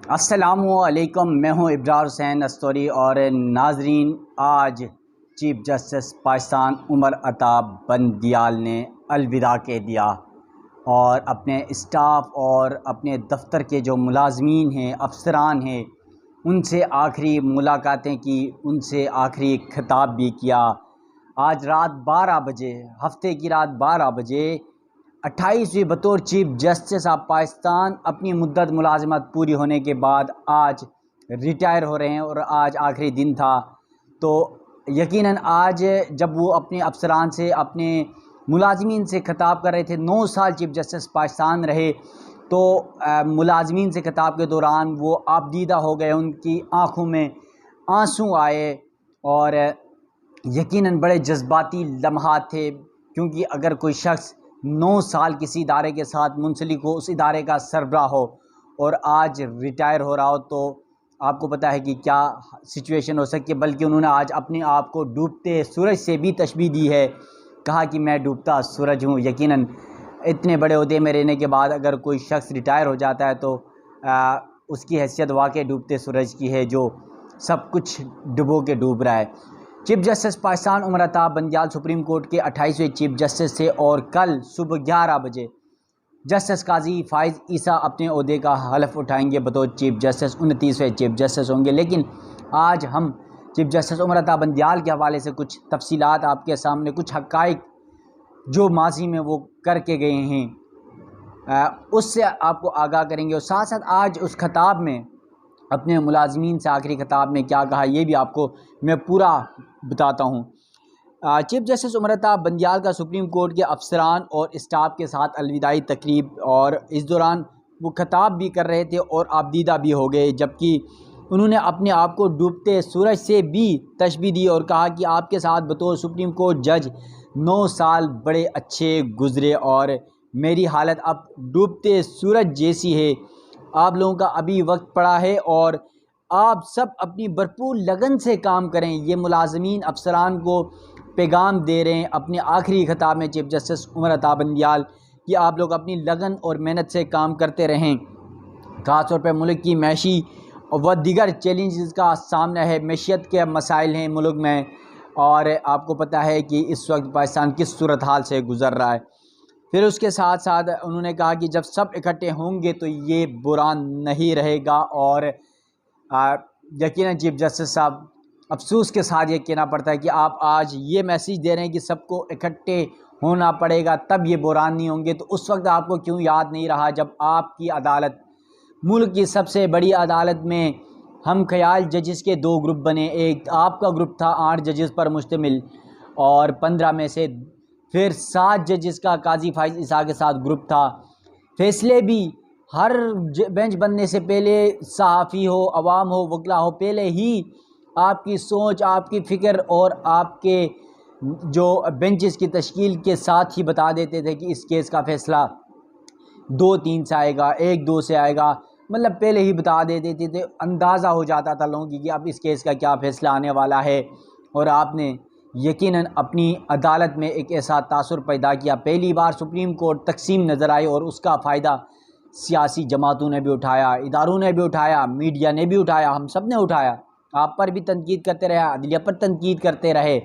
अस्सलामुअलैकुम, मैं हूं इब्रार हुसैन अस्तौरी। और नाजरीन, आज चीफ जस्टिस पाकिस्तान उमर अता बंदियाल ने अलविदा कह दिया और अपने स्टाफ और अपने दफ्तर के जो मुलाजमीन हैं, अफसरान हैं, उनसे आखिरी मुलाकातें की, उनसे आखिरी खिताब भी किया। आज रात 12 बजे, हफ्ते की रात 12 बजे 28वीं बतौर चीफ जस्टिस ऑफ पाकिस्तान अपनी मुद्दत मुलाजमत पूरी होने के बाद आज रिटायर हो रहे हैं और आज आखिरी दिन था। तो यकीनन आज जब वो अपने अफसरान से, अपने मुलाजमीन से खिताब कर रहे थे, 9 साल चीफ जस्टिस पाकिस्तान रहे, तो मुलाजमीन से खिताब के दौरान वो आपदीदा हो गए, उनकी आँखों में आंसू आए और यकीनन बड़े जज्बाती लम्हात थे। क्योंकि अगर कोई शख्स 9 साल किसी इदारे के साथ मुंसलिक हो, उस इदारे का सरबराह हो और आज रिटायर हो रहा हो, तो आपको पता है कि क्या सिचुएशन हो सकती है। बल्कि उन्होंने आज अपने आप को डूबते सूरज से भी तशबीह दी है, कहा कि मैं डूबता सूरज हूँ। यकीनन इतने बड़े ओहदे में रहने के बाद अगर कोई शख्स रिटायर हो जाता है तो उसकी हैसियत वाकई डूबते सूरज की है, जो सब कुछ डुबो के डूब रहा है। Chief justice Pakistan Umar Ata Bandial supreme court के 28वें चीफ जस्टिस थे और कल सुबह 11 बजे जस्टिस काजी फाइज़ ईसा अपने ओहदे का हलफ उठाएंगे, बतौर चीफ जस्टिस 29वें चीफ जस्टिस होंगे। लेकिन आज हम चीफ जस्टिस उमर अता बंदियाल के हवाले से कुछ तफसीलात आपके सामने, कुछ हक़ाइक़ जो माजी में वो करके गए हैं, उससे आपको आगाह करेंगे। और साथ साथ आज उस खिताब में, अपने मुलाजमीन से आखिरी खिताब में क्या कहा, ये भी आपको मैं पूरा बताता हूँ। चीफ जस्टिस उमर अता बंदियाल का सुप्रीम कोर्ट के अफसरान और स्टाफ के साथ अलविदाई तकरीब, और इस दौरान वो खिताब भी कर रहे थे और आपदीदा भी हो गए, जबकि उन्होंने अपने आप को डूबते सूरज से भी तशबीह दी और कहा कि आपके साथ बतौर सुप्रीम कोर्ट जज 9 साल बड़े अच्छे गुज़रे और मेरी हालत अब डूबते सूरज जैसी है। आप लोगों का अभी वक्त पड़ा है और आप सब अपनी भरपूर लगन से काम करें। ये मुलाजमीन अफसरान को पैगाम दे रहे हैं अपने आखिरी खिताब में चीफ जस्टिस उमर अता बंदियाल, कि आप लोग अपनी लगन और मेहनत से काम करते रहें। ख़ास तौर पर मुल्क की मैशी व दीगर चैलेंजेस का सामना है, मैशियत के मसाइल हैं मुल्क में, और आपको पता है कि इस वक्त पाकिस्तान किस सूरत हाल से गुज़र रहा है। फिर उसके साथ साथ उन्होंने कहा कि जब सब इकट्ठे होंगे तो ये बुरान नहीं रहेगा। और यकीनन चीफ जस्टिस साहब, अफसोस के साथ ये कहना पड़ता है कि आप आज ये मैसेज दे रहे हैं कि सबको इकट्ठे होना पड़ेगा तब ये बुरान नहीं होंगे। तो उस वक्त आपको क्यों याद नहीं रहा जब आपकी अदालत, मुल्क की सबसे बड़ी अदालत में हम ख्याल जजेस के 2 ग्रुप बने। एक आपका ग्रुप था 8 जजेस पर मुश्तमिल, और 15 में से फिर 7 जजेस का काजी फाइज़ ईसा के साथ ग्रुप था। फैसले भी हर बेंच बनने से पहले सहाफ़ी हो, अवाम हो, वकला हो, पहले ही आपकी सोच, आपकी फ़िक्र और आपके जो बेंचेस की तश्कील के साथ ही बता देते थे कि इस केस का फ़ैसला 2-3 से आएगा, 1-2 से आएगा। मतलब पहले ही बता देते थे, अंदाज़ा हो जाता था लोगों की कि अब इस केस का क्या फ़ैसला आने वाला है। और आपने यकीनन अपनी अदालत में एक ऐसा तासुर पैदा किया। पहली बार सुप्रीम कोर्ट तकसीम नज़र आई और उसका फ़ायदा सियासी जमातों ने भी उठाया, इदारों ने भी उठाया, मीडिया ने भी उठाया, हम सब ने उठाया। आप पर भी तनकीद करते रहे, अदलिया पर तनकीद करते रहे,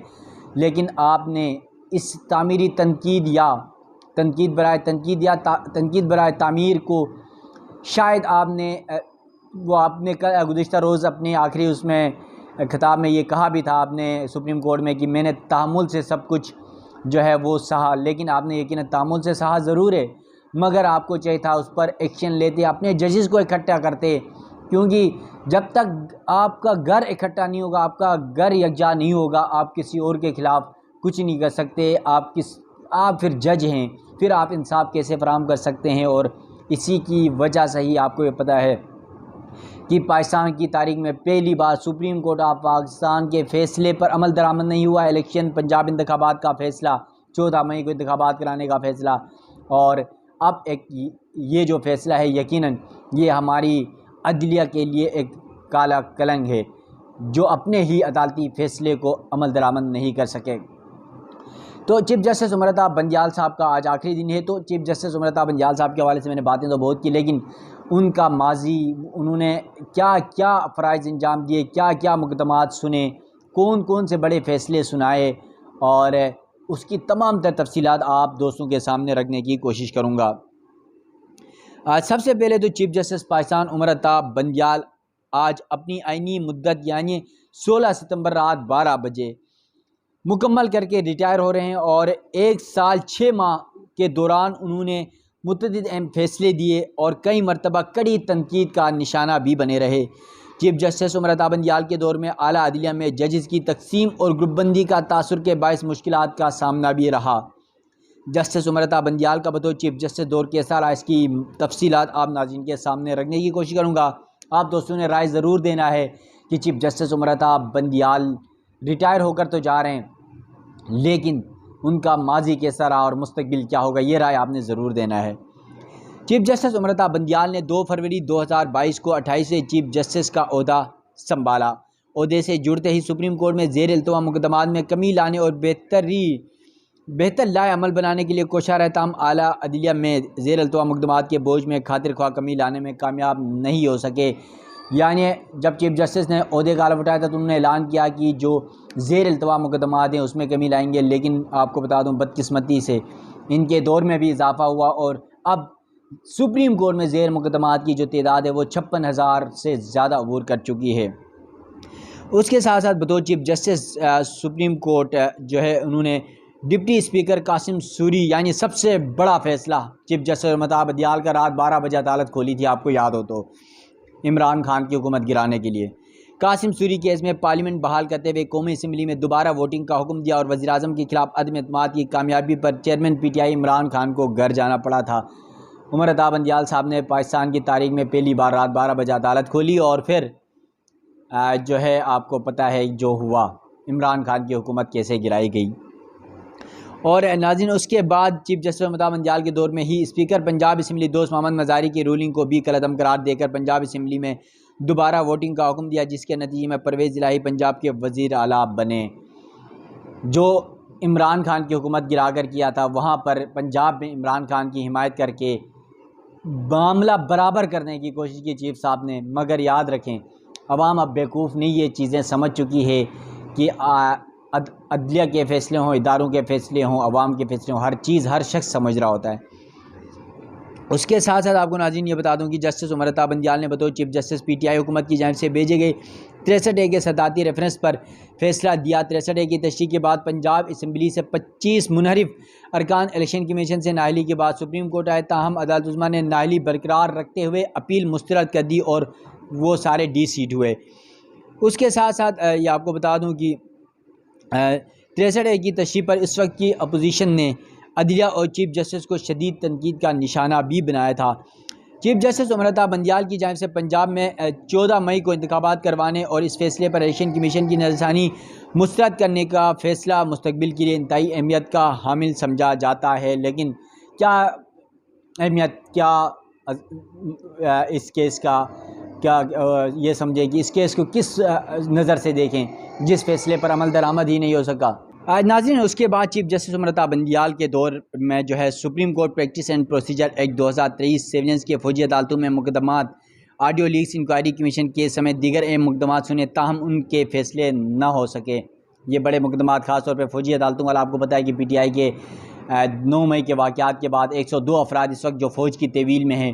लेकिन आपने इस तामीरी तनकीद बराए तामीर को शायद आपने गुज़िश्ता रोज़ अपने आखिरी उसमें खिताब में ये कहा भी था आपने सुप्रीम कोर्ट में कि मैंने तहम्मुल से सब कुछ जो है वो सहा। लेकिन आपने यकीनन तहम्मुल से सहा ज़रूर है, मगर आपको चाहिए था उस पर एक्शन लेते, अपने जजेस को इकट्ठा करते। क्योंकि जब तक आपका घर इकट्ठा नहीं होगा, आपका घर यकजा नहीं होगा, आप किसी और के ख़िलाफ़ कुछ नहीं कर सकते। आप फिर जज हैं, फिर आप इंसाफ कैसे फराहम कर सकते हैं। और इसी की वजह से ही आपको ये पता है कि पाकिस्तान की तारीख में पहली बार सुप्रीम कोर्ट ऑफ पाकिस्तान के फ़ैसले पर अमल दरामद नहीं हुआ। इलेक्शन, पंजाब इंतखाबात का फ़ैसला, 14 मई को इंतखाबात कराने का फ़ैसला, और अब एक ये जो फ़ैसला है, यकीनन ये हमारी अदलिया के लिए एक काला कलंक है, जो अपने ही अदालती फ़ैसले को अमल दरामद नहीं कर सके। तो चीफ जस्टिस उमर अता बंदियाल साहब का आज आखिरी दिन है। तो चीफ जस्टिस उमर अता बंदियाल साहब के हवाले से मैंने बातें तो बहुत की, लेकिन उनका माजी, उन्होंने क्या क्या फ़राइज़ अंजाम दिए, क्या क्या मुकदमात सुने, कौन कौन से बड़े फ़ैसले सुनाए, और उसकी तमाम तर तफसीलात आप दोस्तों के सामने रखने की कोशिश करूँगा। सबसे पहले तो चीफ जस्टिस पाकिस्तान उमर अताब बंदियाल आज अपनी आइनी मुद्दत यानी 16 सितंबर रात 12 बजे मुकम्मल करके रिटायर हो रहे हैं, और 1 साल 6 माह के दौरान उन्होंने मुतअद्दिद अहम फैसले दिए और कई मरतबा कड़ी तनकीद का निशाना भी बने रहे। चीफ जस्टिस उमर अताब बंदियाल के दौर में आला अदलिया में जजेस की तकसीम और ग्रुपबंदी का तासुर के बायस मुश्किलात का सामना भी रहा। जस्टिस उमर अताब बंदियाल का बतौर चीफ जस्टिस दौर कैसा रहा, इसकी तफसीलात आप नाज़रीन के सामने रखने की कोशिश करूँगा। आप दोस्तों ने राय ज़रूर देना है कि chief justice Umar Ata Bandial retire होकर तो जा रहे हैं, लेकिन उनका माजी कैसा रहा और मुस्तकबिल क्या होगा, ये राय आपने ज़रूर देना है। चीफ जस्टिस उमर अताब बंदियाल ने 2 फरवरी 2022 को 28वें चीफ जस्टिस का ओहदा संभाला। ओहदे से जुड़ते ही सुप्रीम कोर्ट में ज़ेर इल्तवा मुकदमात में कमी लाने और बेहतर लाए अमल बनाने के लिए कोशा रहता हम आला अदलिया में ज़ेर इल्तवा मुकदमात के बोझ में खातिर ख्वाह कमी लाने में कामयाब नहीं हो सके। यानी जब चीफ जस्टिस ने ओहदे का हलफ उठाया था तो उन्होंने ऐलान किया कि जो ज़ेर इल्तवा मुकदमात हैं उसमें कमी लाएंगे, लेकिन आपको बता दूं बदकिस्मती से इनके दौर में भी इजाफा हुआ और अब सुप्रीम कोर्ट में ज़ेर मुकदमात की जो तादाद है वो 56,000 से ज़्यादा अबूर कर चुकी है। उसके साथ साथ बतौर चीफ जस्टिस सुप्रीम कोर्ट जो है उन्होंने डिप्टी स्पीकर कासिम सूरी यानी सबसे बड़ा फ़ैसला चीफ जस्टिस उमर अताब बंदियाल का रात 12 बजे अदालत खोली थी, आपको याद हो तो, इमरान खान की हुकूमत गिराने के लिए। कासिम सूरी केस में पार्लियामेंट बहाल करते हुए कौमी असम्बली में दोबारा वोटिंग का हुक्म दिया और वज़ीर-ए-आज़म के खिलाफ अदम एतमाद की कामयाबी पर चेयरमैन पीटीआई इमरान खान को घर जाना पड़ा था। उमर अताब बंदियाल साहब ने पाकिस्तान की तारीख में पहली बार रात 12 बजे अदालत खोली और फिर जो है आपको पता है जो हुआ, इमरान खान की हुकूमत कैसे गिराई गई। और नाज़रीन उसके बाद चीफ जस्टिस उमर अताब बंदियाल के दौर में ही स्पीकर पंजाब असम्बली दोस्त मोहम्मद मज़ारी की रूलिंग को भी कलअदम करार देकर पंजाब असम्बली में दोबारा वोटिंग का हुक्म दिया, जिसके नतीजे में परवेज़ इलाही पंजाब के वज़ीर आला बने। जो इमरान खान की हुकूमत गिरा कर किया था, वहाँ पर पंजाब में इमरान खान की हिमायत करके मामला बराबर करने की कोशिश की चीफ साहब ने, मगर याद रखें अवाम अब बेवकूफ़ नहीं, ये चीज़ें समझ चुकी है कि अदलिया के फ़ैसले हों, इदारों के फ़ैसले हों, अवाम के फ़ैसले हों, हर चीज़ हर शख्स समझ रहा होता है। उसके साथ साथ आपको नाज़रीन ये बता दूं कि जस्टिस उमर अताब बंदियाल ने बतौर चीफ जस्टिस पीटीआई हुकूमत की जानिब से भेजे गए 63A के सदाती रेफरेंस पर फैसला दिया। 63A की तशरीह के बाद पंजाब असम्बली से 25 मुनहरिफ अरकान इलेक्शन कमीशन से नाअहली के बाद सुप्रीम कोर्ट आए, ताहम अदालत उज़्मा ने नाअहली बरकरार रखते हुए अपील मुस्तरद कर दी और वो सारे डी-सीट हुए। उसके साथ साथ ये आपको बता दूँ कि 63A की तशरीह पर इस वक्त की अपोजिशन ने अदलिया और चीफ जस्टिस को शदीद तनकीद का निशाना भी बनाया था। चीफ जस्टिस उमर अताब बंदियाल की जानिब से पंजाब में 14 मई को इंतखाबात करवाने और इस फैसले पर इलेक्शन कमीशन की नज़रसानी मुस्तरद करने का फ़ैसला मुस्तकबिल के लिए इंतहाई अहमियत का हामिल समझा जाता है। लेकिन क्या अहमियत, क्या इस केस का क्या ये समझे कि इस केस को किस नज़र से देखें जिस फैसले पर अमल दरामद ही नहीं हो सका। नाज़रीन उसके बाद चीफ जस्टिस उमर अताब बंदियाल के दौर में जो है supreme court practice and procedure act 2023 surveillance के फौजी अदालतों में मुकदमात, audio leaks inquiry commission case समेत दीगर अहम मुकदमात सुने, ताहम उनके फैसले न हो सके। ये बड़े मुकदमात ख़ासतौर पर फौजी अदालतों वाला, आपको पता है कि पीटीआई के 9 मई के वाक़यात के बाद 102 अफराद इस वक्त जो फ़ौज की तहवील में हैं,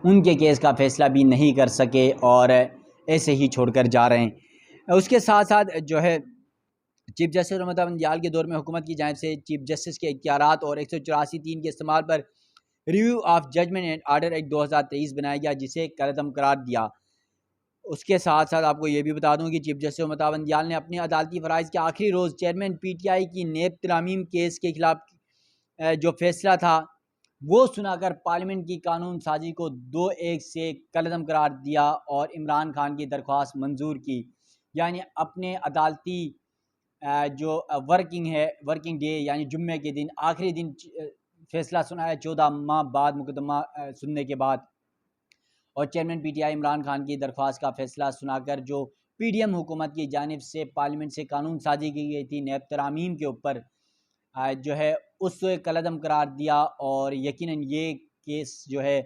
उनके केस का फ़ैसला भी नहीं कर सके और ऐसे ही छोड़कर जा रहे हैं। उसके साथ साथ जो है चीफ जस्टिस उमर अताब बंदियाल के दौर में हुकूमत की जानिब से चीफ जस्टिस के इख्तियारात और 184(3) के इस्तेमाल पर review of judgment and order act 2023 बनाया गया, जिसे कलअदम करार दिया। उसके साथ साथ आपको ये भी बता दूं कि चीफ जस्टिस उमर अताब बंदियाल ने अपने अदालती फ़राइज़ के आखिरी रोज़ चेयरमैन पीटीआई की नेब तरामीम केस के खिलाफ जो फैसला था वो सुनाकर पार्लियामेंट की कानून साजी को 2-1 से कलअदम करार दिया और इमरान खान की दरख्वास्त मंजूर की। यानी अपने अदालती जो वर्किंग डे यानी जुम्मे के दिन आखिरी दिन फैसला सुनाया 14 माह बाद मुकदमा सुनने के बाद, और चेयरमैन पीटीआई इमरान खान की दरख्वास्त का फैसला सुनाकर जो पीडीएम हुकूमत की जानिब से पार्लियामेंट से कानून साजी की गई थी नेब तरामीम के ऊपर जो है उस कलअदम करार दिया। और यकीनन ये केस जो है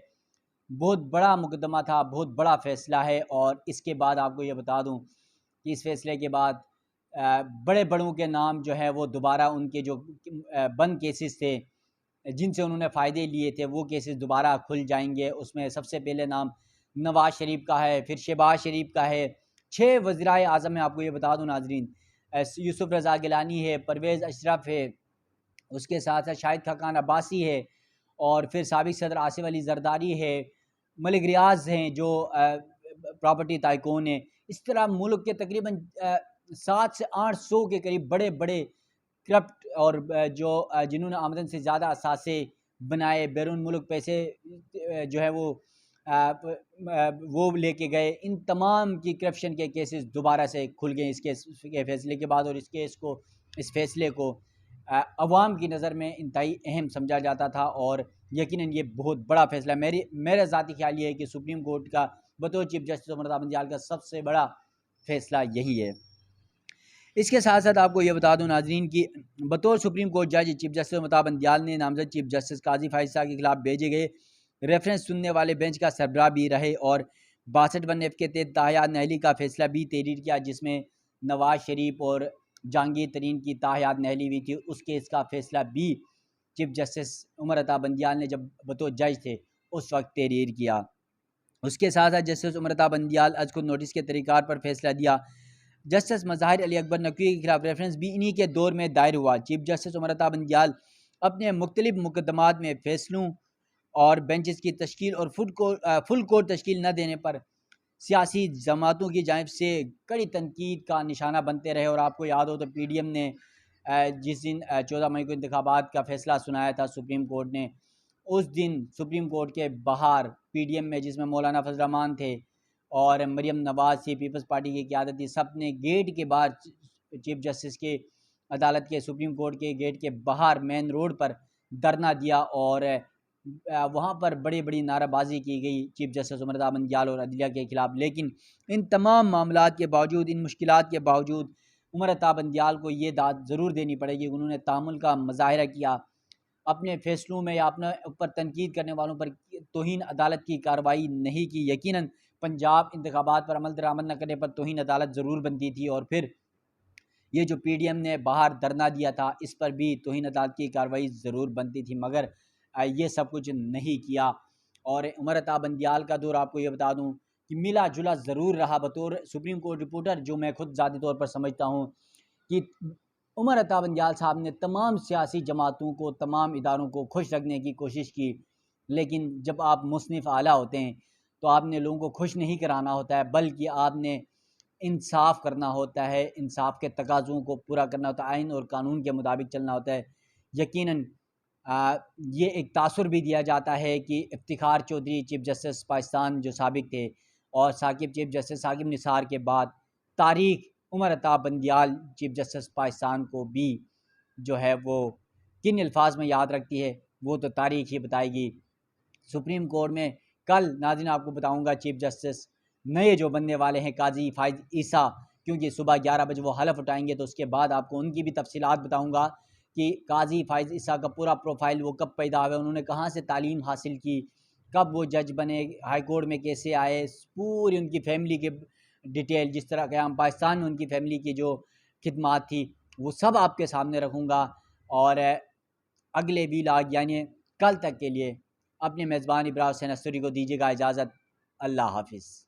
बहुत बड़ा मुकदमा था, बहुत बड़ा फ़ैसला है। और इसके बाद आपको ये बता दूँ कि इस फ़ैसले के बाद बड़े बड़ों के नाम जो है वो दोबारा उनके जो बंद केसेस थे, जिनसे उन्होंने फ़ायदे लिए थे, वो केसेस दोबारा खुल जाएंगे। उसमें सबसे पहले नाम नवाज़ शरीफ का है, फिर शहबाज शरीफ का है। 6 वज़ीराए आज़म में आपको ये बता दूँ नाज़रीन, यूसुफ़ रज़ा गिलानी है, परवेज़ अशरफ है, उसके साथ साथ शाहिद खाकान अब्बासी है, और फिर साबिक़ सदर आसिफ़ अली ज़रदारी है, मलिक रियाज़ हैं जो प्रॉपर्टी टाइकून हैं। इस तरह मुल्क के तकरीबन 7 से 800 के करीब बड़े-बड़े करप्ट और जिन्होंने आमदन से ज़्यादा असासे बनाए, बैरून मुल्क पैसे जो है वो लेके गए। इन तमाम की करप्शन के केसेस दोबारा से खुल गए इस केस के फ़ैसले के बाद। और इस फ़ैसले को अवाम की नज़र में इंतहाई अहम समझा जाता था, और यकीनन ये बहुत बड़ा फ़ैसला मेरा ज़ाती ख़्याल ये है कि सुप्रीम कोर्ट का बतौर चीफ जस्टिस उमर अता बंदियाल का सबसे बड़ा फ़ैसला यही है। इसके साथ साथ आपको ये बता दूं नाजरीन कि बतौर सुप्रीम कोर्ट जज चीफ जस्टिस उमर अता बंदियाल ने नामजद चीफ जस्टिस काजी फाइज साहब के खिलाफ भेजे गए रेफरेंस सुनने वाले बेंच का सरबराह भी रहे, और 62(1) के तहत ताहयात नहली का फैसला भी तहरीर किया, जिसमें नवाज शरीफ और जहांगीर तरीन की ताहयात नहली हुई थी। उस केस का फैसला भी चीफ जस्टिस उमर अता बंदियाल ने जब बतौर जज थे उस वक्त तहरीर किया। उसके साथ साथ जस्टिस उमर अता बंदियाल अज खुद नोटिस के तरीक़ार पर फैसला दिया। जस्टिस मज़ाहिर अली अकबर नकवी के खिलाफ रेफरेंस भी इन्हीं के दौर में दायर हुआ। चीफ जस्टिस उमर अता बंदियाल अपने मुख्तलिफ मुकदमात में फैसलों और बेंचेस की तश्कील और फुल कोर्ट तश्कील न देने पर सियासी जमातों की जानिब से कड़ी तनकीद का निशाना बनते रहे। और आपको याद हो तो PDM ने जिस दिन 14 मई को इंतखाबात का फैसला सुनाया था सुप्रीम कोर्ट ने, उस दिन सुप्रीम कोर्ट के बाहर PDM में, जिसमें मौलाना फजल रहमान थे और मरियम नवाज थी, पीपल्स पार्टी की क़यादत थी, सब ने गेट के बाहर चीफ जस्टिस के अदालत के सुप्रीम कोर्ट के गेट के बाहर मेन रोड पर धरना दिया, और वहाँ पर बड़ी बड़ी नाराबाजी की गई चीफ जस्टिस उमर अता बंदियाल और अदलिया के खिलाफ। लेकिन इन तमाम मामलात के बावजूद, इन मुश्किलात के बावजूद उमर अता बंदियाल को ये दाद ज़रूर देनी पड़ेगी, उन्होंने तामुल का मुज़ाहिरा किया। अपने फ़ैसलों में या अपने ऊपर तनकीद करने वालों पर तौहीन अदालत की कार्रवाई नहीं की। यकीनन पंजाब इंतखाबात पर अमल दरामद न करने पर तौहीन अदालत ज़रूर बनती थी, और फिर ये जो PDM ने बाहर धरना दिया था, इस पर भी तौहीन अदालत की कार्रवाई ज़रूर बनती थी, मगर ये सब कुछ नहीं किया। और उमर अता बंदियाल का दौर आपको ये बता दूं कि मिला जुला ज़रूर रहा। बतौर सुप्रीम कोर्ट रिपोर्टर, जो मैं खुद ज़ाती तौर पर समझता हूँ कि उमर अता बंदियाल साहब ने तमाम सियासी जमातों को, तमाम इदारों को खुश रखने की कोशिश की। लेकिन जब आप मुसनिफ़ आला होते हैं तो आपने लोगों को खुश नहीं कराना होता है, बल्कि आपने इंसाफ़ करना होता है, इंसाफ़ के तकाज़ों को पूरा करना होता है, आइन और कानून के मुताबिक चलना होता है। यकीनन ये एक तासुर भी दिया जाता है कि इफ्तिखार चौधरी चीफ जस्टिस पाकिस्तान जो साबिक थे, और चीफ जस्टिस साकिब निसार के बाद तारीख़ उमर अता बंदियाल चीफ जस्टिस पाकिस्तान को भी जो है वो किन अल्फाज में याद रखती है, वो तो तारीख़ ही बताएगी। सुप्रीम कोर्ट में कल नाज़रीन आपको बताऊंगा चीफ जस्टिस नए जो बनने वाले हैं काजी फाइज ईसा, क्योंकि सुबह 11 बजे वो हलफ उठाएंगे, तो उसके बाद आपको उनकी भी तफसीलात बताऊंगा कि काजी फाइज ईसा का पूरा प्रोफाइल, वो कब पैदा हुए, उन्होंने कहाँ से तालीम हासिल की, कब वो जज बने, हाई कोर्ट में कैसे आए, पूरी उनकी फैमिली के डिटेल, जिस तरह क़याम पाकिस्तान में उनकी फैमिली की जो खिदमात थी, वो सब आपके सामने रखूँगा। और अगले वीलॉग यानी कल तक के लिए अपने मेज़बान इब्राहिम हुसैन अस्तरी को दीजिएगा इजाज़त। अल्लाह हाफ़िज़।